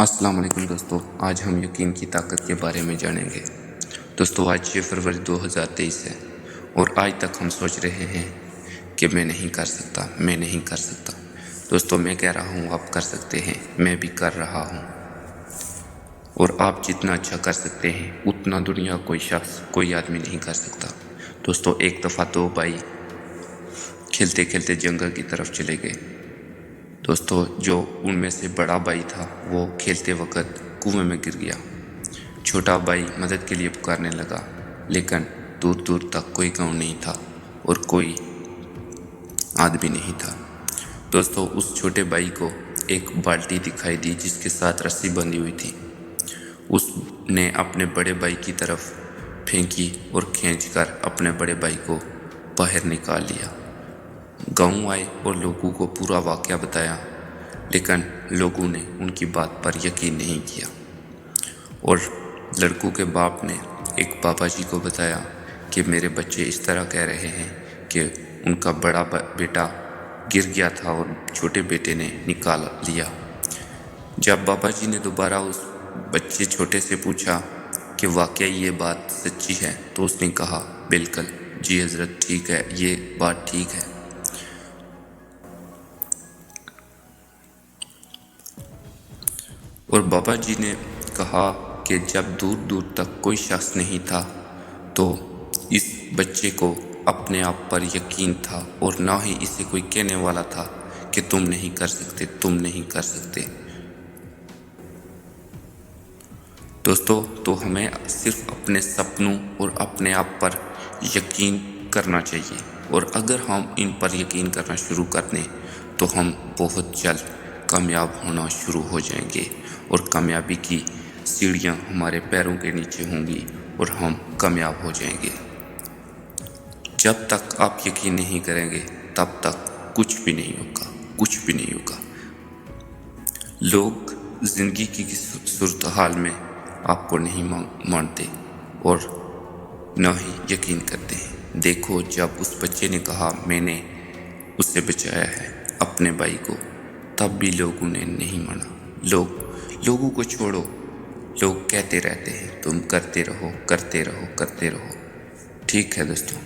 السلام علیکم دوستو، آج ہم یقین کی طاقت کے بارے میں جانیں گے۔ دوستو آج 6 فروری 2023 ہے اور آج تک ہم سوچ رہے ہیں کہ میں نہیں کر سکتا۔ دوستو میں کہہ رہا ہوں آپ کر سکتے ہیں، میں بھی کر رہا ہوں، اور آپ جتنا اچھا کر سکتے ہیں اتنا دنیا کوئی آدمی نہیں کر سکتا۔ دوستو ایک دفعہ 2 بھائی کھیلتے کھیلتے جنگل کی طرف چلے گئے۔ دوستو جو ان میں سے بڑا بھائی تھا وہ کھیلتے وقت کنویں میں گر گیا۔ چھوٹا بھائی مدد کے لیے پکارنے لگا، لیکن دور دور تک کوئی گاؤں نہیں تھا اور کوئی آدمی نہیں تھا۔ دوستو اس چھوٹے بھائی کو ایک بالٹی دکھائی دی جس کے ساتھ رسی بندھی ہوئی تھی۔ اس نے اپنے بڑے بھائی کی طرف پھینکی اور کھینچ کر اپنے بڑے بھائی کو باہر نکال لیا۔ گاؤں آئے اور لوگوں کو پورا واقعہ بتایا، لیکن لوگوں نے ان کی بات پر یقین نہیں کیا، اور لڑکوں کے باپ نے ایک بابا جی کو بتایا کہ میرے بچے اس طرح کہہ رہے ہیں کہ ان کا بڑا بیٹا گر گیا تھا اور چھوٹے بیٹے نے نکال لیا۔ جب بابا جی نے دوبارہ اس بچے چھوٹے سے پوچھا کہ واقعی یہ بات سچی ہے تو اس نے کہا بالکل جی حضرت، ٹھیک ہے، یہ بات ٹھیک ہے۔ اور بابا جی نے کہا کہ جب دور دور تک کوئی شخص نہیں تھا تو اس بچے کو اپنے آپ پر یقین تھا، اور نہ ہی اسے کوئی کہنے والا تھا کہ تم نہیں کر سکتے۔ دوستو تو ہمیں صرف اپنے سپنوں اور اپنے آپ پر یقین کرنا چاہیے، اور اگر ہم ان پر یقین کرنا شروع کر دیں تو ہم بہت جلد کامیاب ہونا شروع ہو جائیں گے، اور کامیابی کی سیڑھیاں ہمارے پیروں کے نیچے ہوں گی اور ہم کامیاب ہو جائیں گے۔ جب تک آپ یقین نہیں کریں گے تب تک کچھ بھی نہیں ہوگا۔ لوگ زندگی کی صورتحال میں آپ کو نہیں مانتے اور نہ ہی یقین کرتے ہیں۔ دیکھو جب اس بچے نے کہا میں نے اسے بچایا ہے اپنے بھائی کو، تب بھی لوگوں نے نہیں مانا۔ لوگوں کو چھوڑو، لوگ کہتے رہتے ہیں تم کرتے رہو۔ ٹھیک ہے دوستوں۔